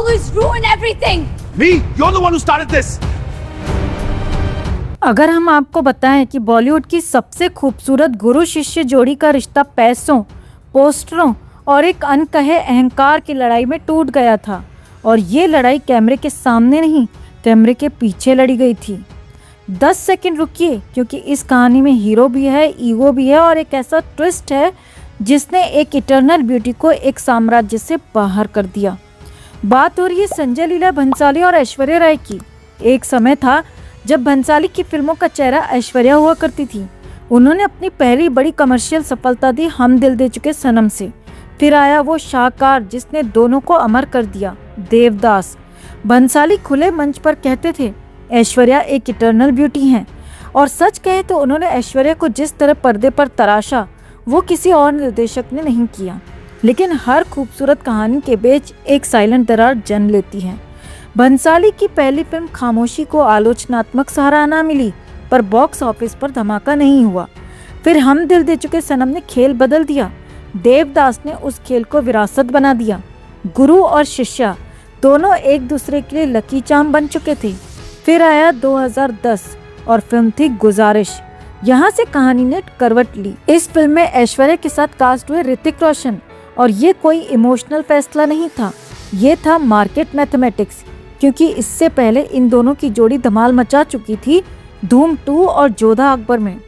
always ruin everything. Me? You're the one who started this. अगर हम आपको बताएं कि बॉलीवुड की सबसे खूबसूरत गुरु शिष्य जोड़ी का रिश्ता पैसों, पोस्टरों और एक अनकहे अहंकार की लड़ाई में टूट गया था, और ये लड़ाई कैमरे के सामने नहीं, कैमरे के पीछे लड़ी गई थी। 10 सेकंड रुकिए, क्योंकि इस कहानी में हीरो भी है, ईगो भी है और एक ऐसा ट्विस्ट है जिसने एक इटर्नल ब्यूटी को एक साम्राज्य से बाहर कर दिया। बात हो रही है संजय लीला भंसाली और ऐश्वर्या राय की। एक समय था जब भंसाली की फिल्मों का चेहरा ऐश्वर्या हुआ करती थी। उन्होंने अपनी पहली बड़ी कमर्शियल सफलता दी हम दिल दे चुके सनम से। फिर आया वो शाहकार जिसने दोनों को अमर कर दिया, देवदास। भंसाली खुले मंच पर कहते थे ऐश्वर्या एक इटर्नल ब्यूटी हैं, और सच कहे तो उन्होंने ऐश्वर्या को जिस तरह पर्दे पर तराशा वो किसी और निर्देशक ने नहीं किया। लेकिन हर खूबसूरत कहानी के बीच एक साइलेंट दरार जन्म लेती है। भंसाली की पहली फिल्म खामोशी को आलोचनात्मक सराहना मिली, पर बॉक्स ऑफिस पर धमाका नहीं हुआ। फिर हम दिल दे चुके सनम ने खेल बदल दिया। देवदास ने उस खेल को विरासत बना दिया। गुरु और शिष्या दोनों एक दूसरे के लिए लकी चार्म बन चुके थे। फिर आया 2010 और फिल्म थी गुजारिश। यहाँ से कहानी ने करवट ली। इस फिल्म में ऐश्वर्या के साथ कास्ट हुए ऋतिक रोशन, और ये कोई इमोशनल फैसला नहीं था, ये था मार्केट मैथमेटिक्स, क्योंकि इससे पहले इन दोनों की जोड़ी धमाल मचा चुकी थी धूम 2 और जोधा अकबर में,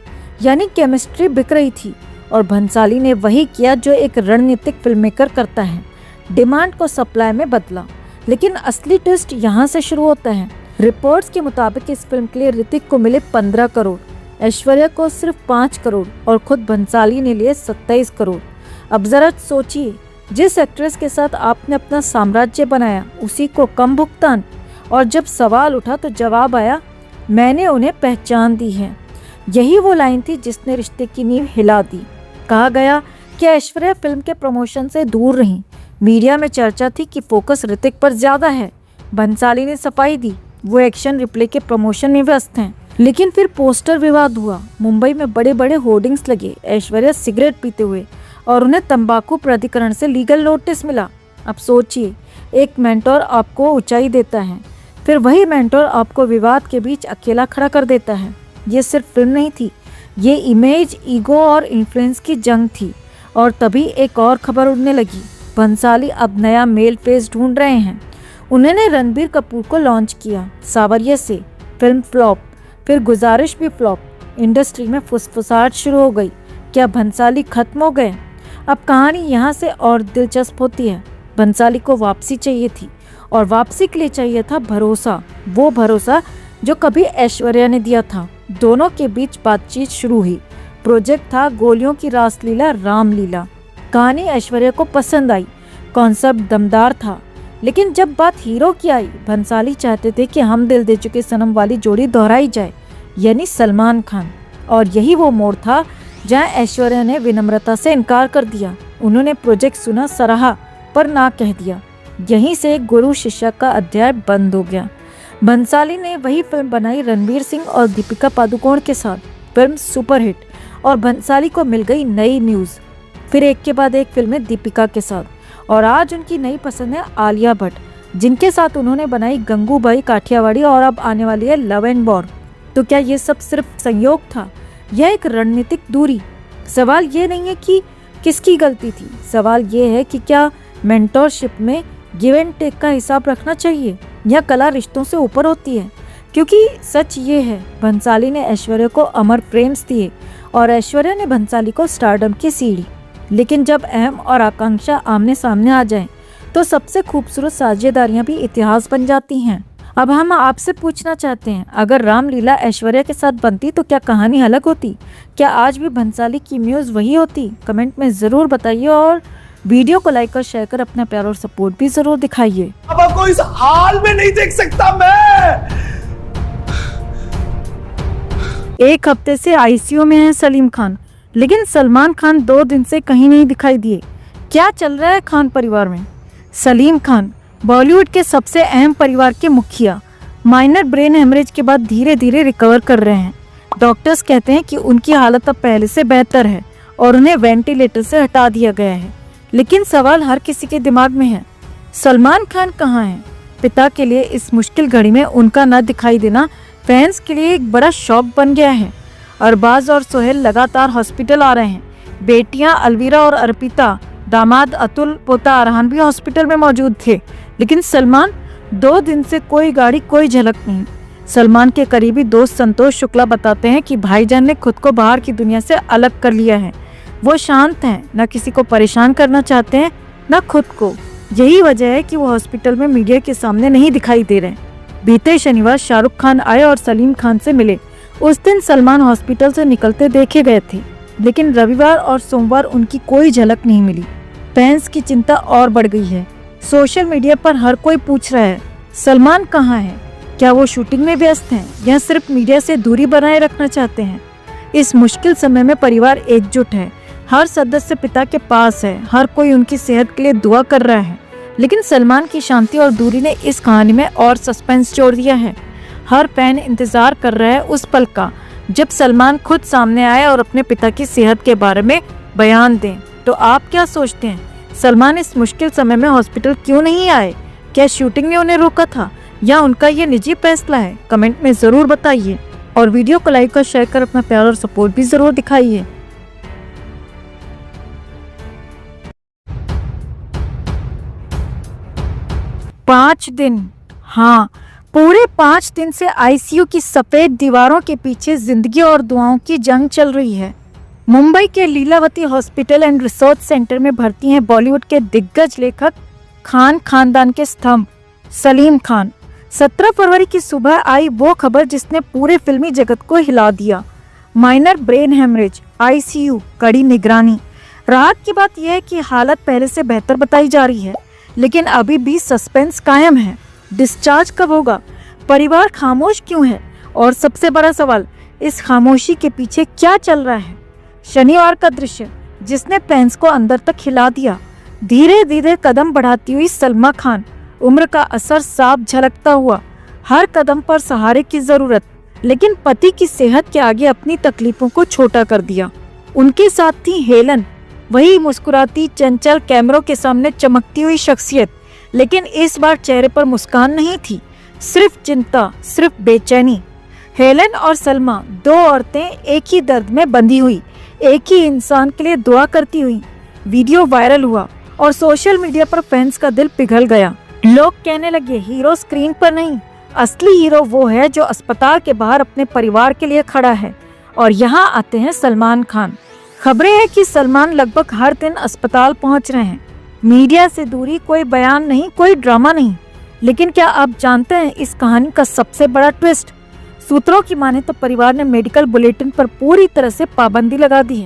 यानी केमिस्ट्री बिक रही थी। और भंसाली ने वही किया जो एक रणनीतिक फिल्म मेकर करता है, डिमांड को सप्लाई में बदला। लेकिन असली ट्विस्ट यहाँ से शुरू होता है। रिपोर्ट्स के मुताबिक इस फिल्म के लिए ऋतिक को मिले 15 करोड़, ऐश्वर्या को सिर्फ 5 करोड़ और खुद भंसाली ने लिए 27 करोड़। अब जरा सोचिए, जिस एक्ट्रेस के साथ आपने अपना साम्राज्य बनाया उसी को कम भुगतान, और जब सवाल उठा तो जवाब आया मैंने उन्हें पहचान दी है। यही वो लाइन थी जिसने रिश्ते की नींव हिला दी। कहा गया कि ऐश्वर्या फिल्म के प्रमोशन से दूर रहीं। मीडिया में चर्चा थी कि फोकस ऋतिक पर ज्यादा है। भंसाली ने सफाई दी, वो एक्शन रिप्ले के प्रमोशन में व्यस्त हैं। लेकिन फिर पोस्टर विवाद हुआ, मुंबई में बड़े बड़े होर्डिंग्स लगे ऐश्वर्या सिगरेट पीते हुए, और उन्हें तंबाकू प्राधिकरण से लीगल नोटिस मिला। अब सोचिए, एक मेंटोर आपको ऊंचाई देता है, फिर वही मेंटोर आपको विवाद के बीच अकेला खड़ा कर देता है। ये सिर्फ फिल्म नहीं थी, ये इमेज, ईगो और इन्फ्लुएंस की जंग थी। और तभी एक और खबर उड़ने लगी, भंसाली अब नया मेल फेस ढूंढ रहे हैं। उन्होंने रणबीर कपूर को लॉन्च किया सावरिया से, फिल्म फ्लॉप, फिर गुजारिश भी फ्लॉप। इंडस्ट्री में फुसफुसाहट शुरू हो गई, क्या भंसाली खत्म हो गए? अब कहानी यहाँ से और दिलचस्प होती है। भंसाली को वापसी चाहिए थी, और वापसी के लिए चाहिए था भरोसा, वो भरोसा जो कभी ऐश्वर्या ने दिया था। दोनों के बीच बातचीत शुरू हुई। प्रोजेक्ट था गोलियों की रासलीला रामलीला। कहानी ऐश्वर्या को पसंद आई, कॉन्सेप्ट दमदार था, लेकिन जब बात हीरो की आई, भंसाली चाहते थे कि हम दिल दे चुके सनम वाली जोड़ी दोहराई जाए, यानी सलमान खान। और यही वो मोड़ था जहां ऐश्वर्या ने विनम्रता से इनकार कर दिया। उन्होंने प्रोजेक्ट सुना, सराहा, पर ना कह दिया। यहीं से गुरु शिष्य का अध्याय बंद हो गया। भंसाली ने वही फिल्म बनाई रणवीर सिंह और दीपिका पादुकोण के साथ, फिल्म सुपरहिट, और भंसाली को मिल गई नई न्यूज़। फिर एक के बाद एक फिल्में दीपिका के साथ, और आज उनकी नई पसंद है आलिया भट्ट, जिनके साथ उन्होंने बनाई गंगूबाई काठियावाड़ी, और अब आने वाली है लव एंड वॉर। तो क्या ये सब सिर्फ संयोग था, यह एक रणनीतिक दूरी? सवाल ये नहीं है कि किसकी गलती थी, सवाल ये है कि क्या मेंटोरशिप में गिव एंड टेक का हिसाब रखना चाहिए, या कला रिश्तों से ऊपर होती है? क्योंकि सच ये है, भंसाली ने ऐश्वर्या को अमर प्रेम्स दिए, और ऐश्वर्या ने भंसाली को स्टारडम की सीढ़ी। लेकिन जब अहम और आकांक्षा आमने सामने आ जाएं, तो सबसे खूबसूरत साझेदारियां भी इतिहास बन जाती हैं। अब हम आपसे पूछना चाहते हैं, अगर रामलीला ऐश्वर्या के साथ बनती तो क्या कहानी अलग होती? क्या आज भी भंसाली की म्यूज वही होती? कमेंट में जरूर बताइए, और वीडियो को लाइक और शेयर कर अपना प्यार और सपोर्ट भी जरूर दिखाइए। अब आपको इस हाल में नहीं देख सकता मैं। एक हफ्ते से आईसीयू में है सलीम खान, लेकिन सलमान खान 2 दिन से कहीं नहीं दिखाई दिए। क्या चल रहा है खान परिवार में? सलीम खान बॉलीवुड के सबसे अहम परिवार के मुखिया, माइनर ब्रेन हेमरेज के बाद धीरे धीरे रिकवर कर रहे हैं। डॉक्टर्स कहते हैं कि उनकी हालत अब पहले से बेहतर है और उन्हें वेंटिलेटर से हटा दिया गया है। लेकिन सवाल हर किसी के दिमाग में है, सलमान खान कहाँ हैं? पिता के लिए इस मुश्किल घड़ी में उनका न दिखाई देना फैंस के लिए एक बड़ा शॉक बन गया है। अरबाज और सोहेल लगातार हॉस्पिटल आ रहे हैं। बेटियां अलवीरा और अर्पिता, दामाद अतुल, पोता अरहान भी हॉस्पिटल में मौजूद थे, लेकिन सलमान 2 दिन से कोई गाड़ी, कोई झलक नहीं। सलमान के करीबी दोस्त संतोष शुक्ला बताते हैं कि भाईजान ने खुद को बाहर की दुनिया से अलग कर लिया है। वो शांत हैं, न किसी को परेशान करना चाहते हैं, न खुद को। यही वजह है कि वो हॉस्पिटल में मीडिया के सामने नहीं दिखाई दे रहे। बीते शनिवार शाहरुख खान आए और सलीम खान से मिले। उस दिन सलमान हॉस्पिटल से निकलते देखे गए थे, लेकिन रविवार और सोमवार उनकी कोई झलक नहीं मिली। फैंस की चिंता और बढ़ गई है। सोशल मीडिया पर हर कोई पूछ रहा है, सलमान कहाँ है? क्या वो शूटिंग में व्यस्त हैं या सिर्फ मीडिया से दूरी बनाए रखना चाहते हैं? इस मुश्किल समय में परिवार एकजुट है। हर सदस्य पिता के पास है। हर कोई उनकी सेहत के लिए दुआ कर रहा है। लेकिन सलमान की शांति और दूरी ने इस कहानी में और सस्पेंस जोड़ दिया है। हर फैन इंतजार कर रहा है उस पल का जब सलमान खुद सामने आए और अपने पिता की सेहत के बारे में बयान दें। तो आप क्या सोचते हैं? सलमान इस मुश्किल समय में हॉस्पिटल क्यों नहीं आए? क्या शूटिंग ने उन्हें रोका था या उनका ये निजी फैसला है? कमेंट में जरूर बताइए और वीडियो को लाइक और शेयर कर अपना प्यार और सपोर्ट भी जरूर दिखाइए। पाँच दिन, हाँ, पूरे 5 दिन से आईसीयू की सफेद दीवारों के पीछे जिंदगी और दुआओं की जंग चल रही है। मुंबई के Lilavati hospital and research centre में भर्ती हैं बॉलीवुड के दिग्गज लेखक खान खानदान के स्तंभ सलीम खान। 17 फरवरी की सुबह आई वो खबर जिसने पूरे फिल्मी जगत को हिला दिया। माइनर ब्रेन हेमरेज, आईसीयू, कड़ी निगरानी। राहत की बात यह है कि हालत पहले से बेहतर बताई जा रही है, लेकिन अभी भी सस्पेंस कायम है। डिस्चार्ज कब होगा? परिवार खामोश क्यों है? और सबसे बड़ा सवाल, इस खामोशी के पीछे क्या चल रहा है? शनिवार का दृश्य जिसने फैंस को अंदर तक हिला दिया। धीरे धीरे कदम बढ़ाती हुई सलमा खान, उम्र का असर साफ झलकता हुआ। हर कदम पर सहारे की जरूरत, लेकिन पति की सेहत के आगे अपनी तकलीफों को छोटा कर दिया। उनके साथ थी हेलन, वही मुस्कुराती, चंचल, कैमरों के सामने चमकती हुई शख्सियत। लेकिन इस बार चेहरे पर मुस्कान नहीं थी, सिर्फ चिंता, सिर्फ बेचैनी। हेलन और सलमा, 2 औरतें एक ही दर्द में बंधी हुई, एक ही इंसान के लिए दुआ करती हुई। वीडियो वायरल हुआ और सोशल मीडिया पर फैंस का दिल पिघल गया। लोग कहने लगे, हीरो स्क्रीन पर नहीं, असली हीरो वो है जो अस्पताल के बाहर अपने परिवार के लिए खड़ा है। और यहाँ आते हैं सलमान खान। खबरें हैं कि सलमान लगभग हर दिन अस्पताल पहुंच रहे हैं। मीडिया से दूरी, कोई बयान नहीं, कोई ड्रामा नहीं। लेकिन क्या आप जानते हैं इस कहानी का सबसे बड़ा ट्विस्ट? सूत्रों की माने तो परिवार ने मेडिकल बुलेटिन पर पूरी तरह से पाबंदी लगा दी है।